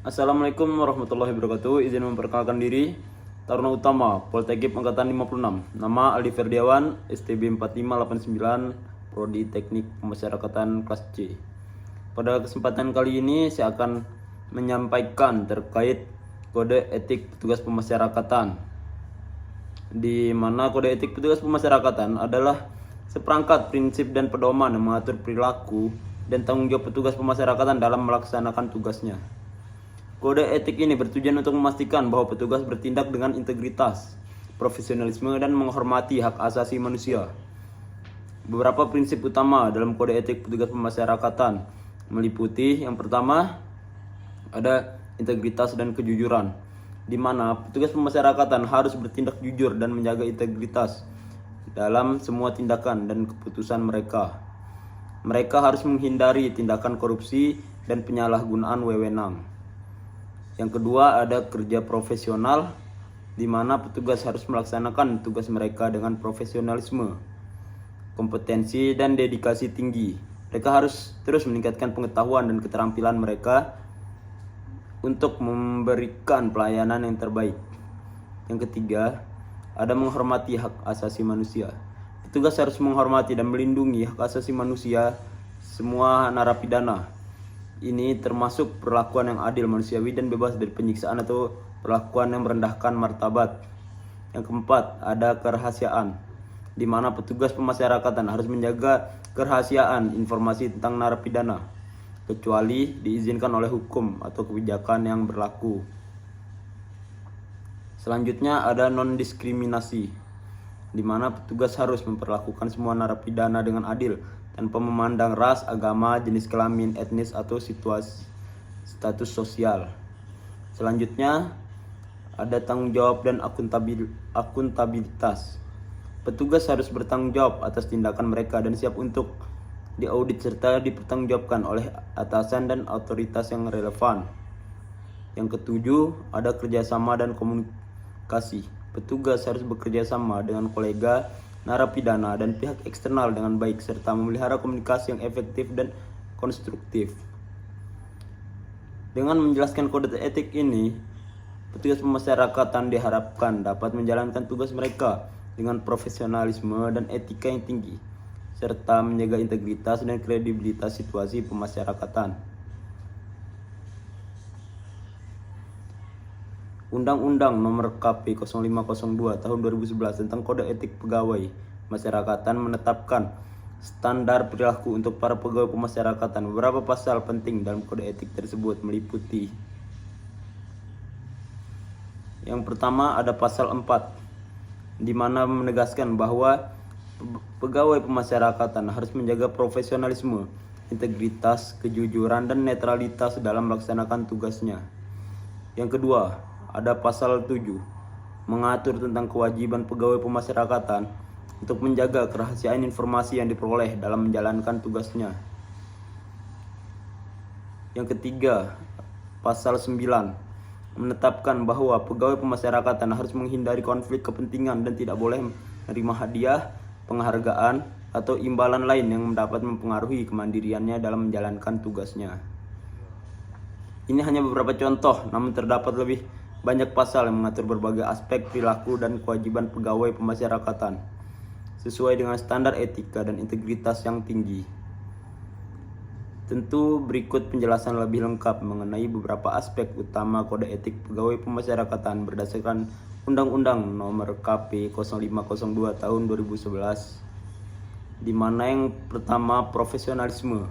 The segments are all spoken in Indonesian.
Assalamualaikum warahmatullahi wabarakatuh. Izin memperkenalkan diri, Taruna Utama, Poltekip Angkatan 56. Nama Aldi Ferdiawan, STB 4589, Prodi Teknik Pemasyarakatan kelas C. Pada kesempatan kali ini saya akan menyampaikan terkait kode etik petugas pemasyarakatan, di mana kode etik petugas pemasyarakatan adalah seperangkat prinsip dan pedoman yang mengatur perilaku dan tanggung jawab petugas pemasyarakatan dalam melaksanakan tugasnya. Kode etik ini bertujuan untuk memastikan bahwa petugas bertindak dengan integritas, profesionalisme, dan menghormati hak asasi manusia. Beberapa prinsip utama dalam kode etik petugas pemasyarakatan meliputi yang pertama ada integritas dan kejujuran, di mana petugas pemasyarakatan harus bertindak jujur dan menjaga integritas dalam semua tindakan dan keputusan mereka. Mereka harus menghindari tindakan korupsi dan penyalahgunaan wewenang. Yang kedua ada kerja profesional, di mana petugas harus melaksanakan tugas mereka dengan profesionalisme, kompetensi, dan dedikasi tinggi. Mereka harus terus meningkatkan pengetahuan dan keterampilan mereka untuk memberikan pelayanan yang terbaik. Yang ketiga ada menghormati hak asasi manusia. Petugas harus menghormati dan melindungi hak asasi manusia semua narapidana. Ini termasuk perlakuan yang adil, manusiawi, dan bebas dari penyiksaan atau perlakuan yang merendahkan martabat. Yang keempat, ada kerahasiaan, di mana petugas pemasyarakatan harus menjaga kerahasiaan informasi tentang narapidana, kecuali diizinkan oleh hukum atau kebijakan yang berlaku. Selanjutnya ada non-diskriminasi, di mana petugas harus memperlakukan semua narapidana dengan adil tanpa memandang ras, agama, jenis kelamin, etnis, atau situasi status sosial. Selanjutnya ada tanggung jawab dan akuntabilitas. Petugas harus bertanggung jawab atas tindakan mereka dan siap untuk diaudit serta dipertanggungjawabkan oleh atasan dan otoritas yang relevan. Yang ketujuh ada kerjasama dan komunikasi. Petugas harus bekerja sama dengan kolega, narapidana, dan pihak eksternal dengan baik serta memelihara komunikasi yang efektif dan konstruktif. Dengan menjelaskan kode etik ini, petugas pemasyarakatan diharapkan dapat menjalankan tugas mereka dengan profesionalisme dan etika yang tinggi serta menjaga integritas dan kredibilitas situasi pemasyarakatan. Undang-Undang Nomor KP 0502 Tahun 2011 tentang Kode Etik Pegawai Pemasyarakatan menetapkan standar perilaku untuk para pegawai pemasyarakatan. Beberapa pasal penting dalam kode etik tersebut meliputi: yang pertama ada pasal 4, di mana menegaskan bahwa pegawai pemasyarakatan harus menjaga profesionalisme, integritas, kejujuran, dan netralitas dalam melaksanakan tugasnya. Yang kedua, ada pasal 7, mengatur tentang kewajiban pegawai pemasyarakatan untuk menjaga kerahasiaan informasi yang diperoleh dalam menjalankan tugasnya. Yang ketiga, pasal 9, menetapkan bahwa pegawai pemasyarakatan harus menghindari konflik kepentingan dan tidak boleh menerima hadiah, penghargaan, atau imbalan lain yang dapat mempengaruhi kemandiriannya dalam menjalankan tugasnya. Ini hanya beberapa contoh, namun terdapat lebih banyak pasal yang mengatur berbagai aspek perilaku dan kewajiban pegawai pemasyarakatan sesuai dengan standar etika dan integritas yang tinggi. Tentu berikut penjelasan lebih lengkap mengenai beberapa aspek utama kode etik pegawai pemasyarakatan berdasarkan Undang-Undang Nomor KP 0502 Tahun 2011, di mana yang pertama profesionalisme.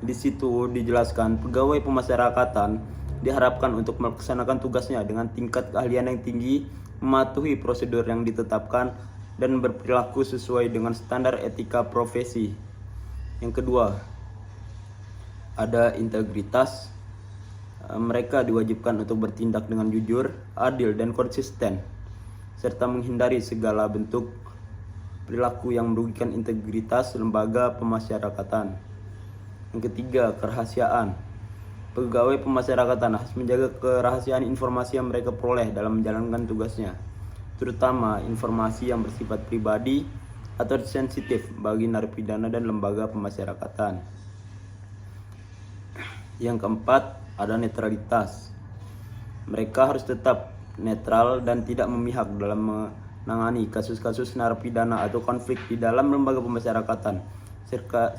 Di situ dijelaskan pegawai pemasyarakatan diharapkan untuk melaksanakan tugasnya dengan tingkat keahlian yang tinggi, mematuhi prosedur yang ditetapkan, dan berperilaku sesuai dengan standar etika profesi. Yang kedua, ada integritas. Mereka diwajibkan untuk bertindak dengan jujur, adil, dan konsisten, serta menghindari segala bentuk perilaku yang merugikan integritas lembaga pemasyarakatan. Yang ketiga, kerahasiaan. Pegawai pemasyarakatan harus menjaga kerahasiaan informasi yang mereka peroleh dalam menjalankan tugasnya, terutama informasi yang bersifat pribadi atau sensitif bagi narapidana dan lembaga pemasyarakatan. Yang keempat, ada netralitas. Mereka harus tetap netral dan tidak memihak dalam menangani kasus-kasus narapidana atau konflik di dalam lembaga pemasyarakatan,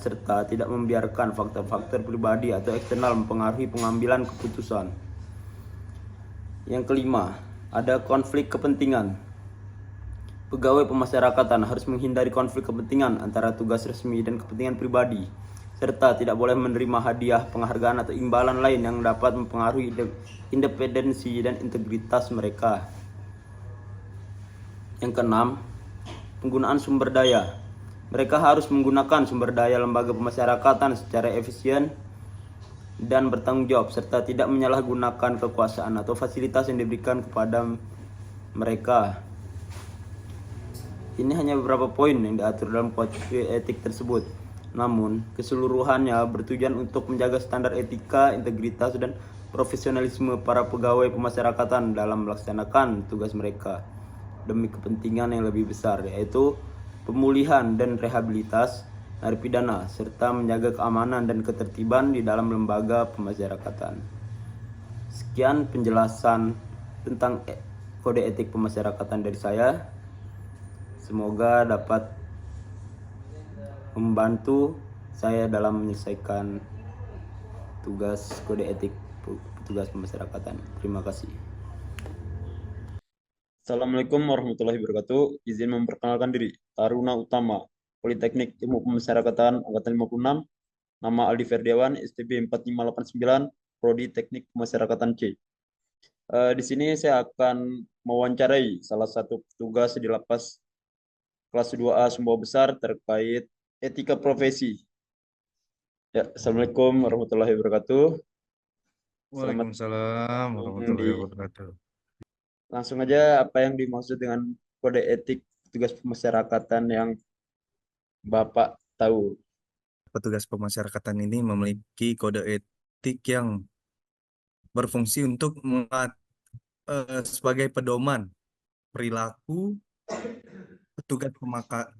serta tidak membiarkan faktor-faktor pribadi atau eksternal mempengaruhi pengambilan keputusan. Yang kelima, ada konflik kepentingan. Pegawai pemasyarakatan harus menghindari konflik kepentingan antara tugas resmi dan kepentingan pribadi, serta tidak boleh menerima hadiah, penghargaan, atau imbalan lain yang dapat mempengaruhi independensi dan integritas mereka. Yang keenam, penggunaan sumber daya. Mereka harus menggunakan sumber daya lembaga pemasyarakatan secara efisien dan bertanggung jawab, serta tidak menyalahgunakan kekuasaan atau fasilitas yang diberikan kepada mereka. Ini hanya beberapa poin yang diatur dalam kode etik tersebut. Namun, keseluruhannya bertujuan untuk menjaga standar etika, integritas, dan profesionalisme para pegawai pemasyarakatan dalam melaksanakan tugas mereka demi kepentingan yang lebih besar, yaitu pemulihan dan rehabilitas narapidana, serta menjaga keamanan dan ketertiban di dalam lembaga pemasyarakatan. Sekian penjelasan tentang kode etik pemasyarakatan dari saya. Semoga dapat membantu saya dalam menyelesaikan tugas kode etik petugas pemasyarakatan. Terima kasih. Assalamualaikum warahmatullahi wabarakatuh. Izin memperkenalkan diri. Taruna Utama, Politeknik Ilmu Pemasyarakatan Angkatan 56. Nama Aldi Ferdiawan, STB 4589, Prodi Teknik Pemasyarakatan C. Di sini saya akan mewawancarai salah satu petugas di lapas kelas 2A Sumbawa Besar terkait etika profesi. Ya, Assalamualaikum warahmatullahi wabarakatuh. Selamat Waalaikumsalam warahmatullahi di wabarakatuh. langsung aja, apa yang dimaksud dengan kode etik petugas pemasyarakatan yang Bapak tahu? Petugas pemasyarakatan ini memiliki kode etik yang berfungsi untuk sebagai pedoman perilaku petugas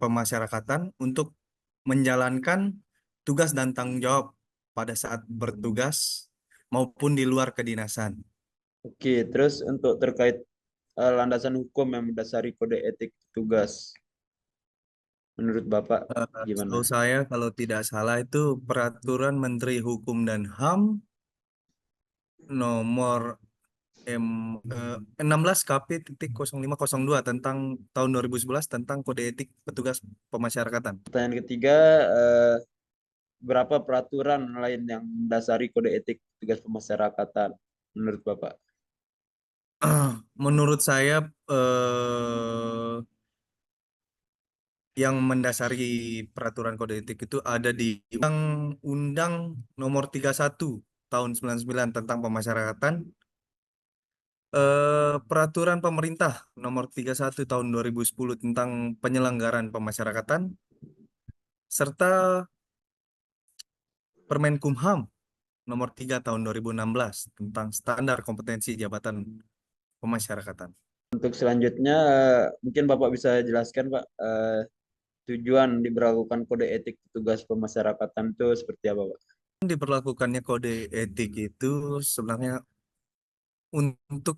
pemasyarakatan untuk menjalankan tugas dan tanggung jawab pada saat bertugas maupun di luar kedinasan. Oke, terus untuk terkait landasan hukum yang mendasari kode etik petugas, menurut Bapak Setahu gimana? saya kalau tidak salah itu Peraturan Menteri Hukum dan HAM nomor 16 KP.0502 tentang tahun 2011 tentang kode etik petugas pemasyarakatan. Pertanyaan ketiga, eh, berapa peraturan lain yang mendasari kode etik petugas pemasyarakatan menurut Bapak? Menurut saya yang mendasari peraturan kode etik itu ada di Undang-Undang Nomor 31 tahun 99 tentang pemasyarakatan, Peraturan Pemerintah Nomor 31 tahun 2010 tentang penyelenggaraan pemasyarakatan, serta Permenkumham Nomor 3 tahun 2016 tentang standar kompetensi jabatan pemasyarakatan. Untuk selanjutnya, mungkin Bapak bisa jelaskan, Pak, tujuan diberlakukan kode etik petugas pemasyarakatan itu seperti apa, Pak? Diberlakukannya kode etik itu sebenarnya untuk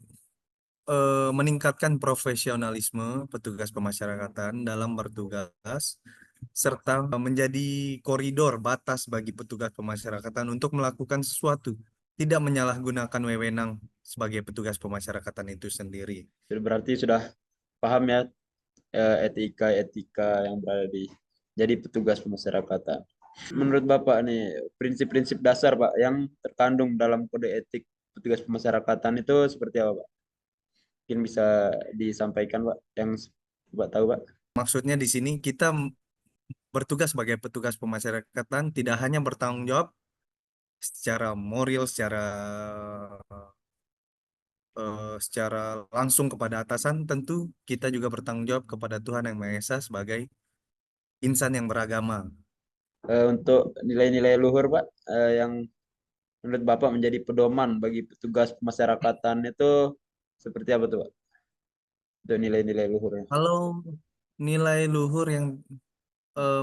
meningkatkan profesionalisme petugas pemasyarakatan dalam bertugas, serta menjadi koridor batas bagi petugas pemasyarakatan untuk melakukan sesuatu, tidak menyalahgunakan wewenang sebagai petugas pemasyarakatan itu sendiri. Berarti sudah paham ya etika-etika yang berada di jadi petugas pemasyarakatan. Menurut Bapak nih, prinsip-prinsip dasar, Pak, yang terkandung dalam kode etik petugas pemasyarakatan itu seperti apa, Pak? Mungkin bisa disampaikan, Pak, yang Bapak tahu, Pak. Maksudnya di sini kita bertugas sebagai petugas pemasyarakatan tidak hanya bertanggung jawab secara moral, secara langsung kepada atasan, tentu kita juga bertanggung jawab kepada Tuhan Yang Maha Esa sebagai insan yang beragama. Untuk nilai-nilai luhur, Pak, yang menurut Bapak menjadi pedoman bagi petugas pemasyarakatan itu seperti apa tuh, Pak? Untuk nilai-nilai luhurnya. Kalau nilai luhur yang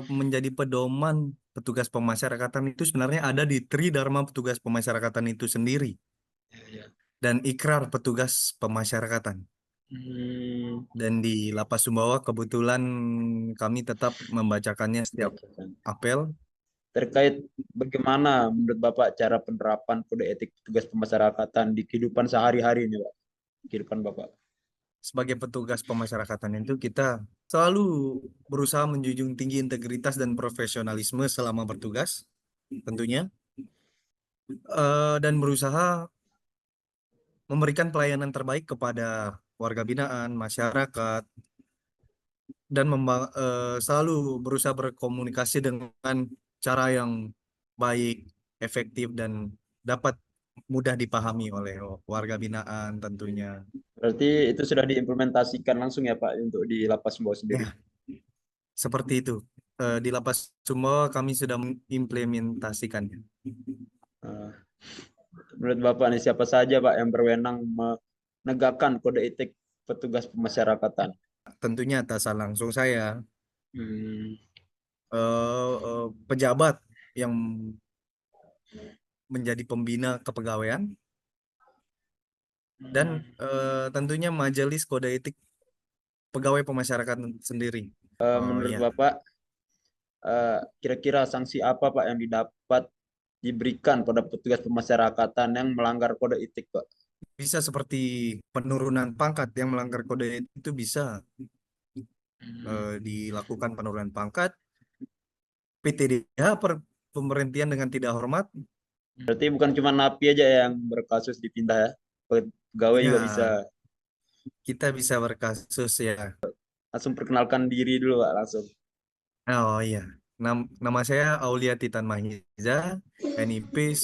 menjadi pedoman petugas pemasyarakatan itu sebenarnya ada di Tridharma petugas pemasyarakatan itu sendiri Ya, ya. dan ikrar petugas pemasyarakatan. Hmm, Dan di Lapas Sumbawa kebetulan kami tetap membacakannya setiap bacakan. apel. Terkait bagaimana menurut Bapak cara penerapan kode etik petugas pemasyarakatan di kehidupan sehari-hari ini, Pak? Kehidupan Bapak. Sebagai petugas pemasyarakatan itu kita selalu berusaha menjunjung tinggi integritas dan profesionalisme selama bertugas, tentunya, dan berusaha memberikan pelayanan terbaik kepada warga binaan, masyarakat, dan selalu berusaha berkomunikasi dengan cara yang baik, efektif, dan dapat mudah dipahami oleh warga binaan tentunya. Berarti itu sudah diimplementasikan langsung ya Pak untuk di Lapas Sumbawa sendiri. Ya, seperti itu. Di Lapas Sumbawa kami sudah mengimplementasikannya. Eh, Menurut Bapak nih siapa saja Pak yang berwenang menegakkan kode etik petugas pemasyarakatan? Tentunya atasan langsung saya, Hmm, pejabat yang menjadi pembina kepegawaian, dan tentunya majelis kode etik pegawai pemasyarakatan sendiri. Oh Menurut ya, Bapak kira-kira sanksi apa Pak yang didapat diberikan pada petugas pemasyarakatan yang melanggar kode etik Pak? bisa seperti penurunan pangkat. Yang melanggar kode etik itu bisa dilakukan penurunan pangkat, PTDH, pemberhentian dengan tidak hormat. Berarti bukan cuma napi aja yang berkasus dipindah ya, pegawai juga bisa. Ya, kita bisa berkasus ya. Langsung perkenalkan diri dulu Pak langsung. Oh iya, nama saya Aulia Titan Mahiza, NIP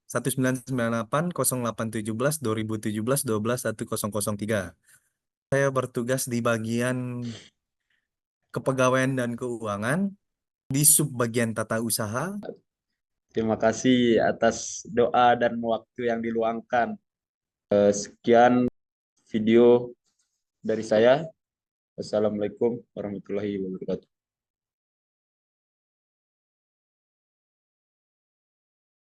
19980817 2017 Saya bertugas di bagian kepegawaian dan keuangan di subbagian tata usaha. Terima kasih atas doa dan waktu yang diluangkan. Sekian video dari saya. Wassalamualaikum warahmatullahi wabarakatuh.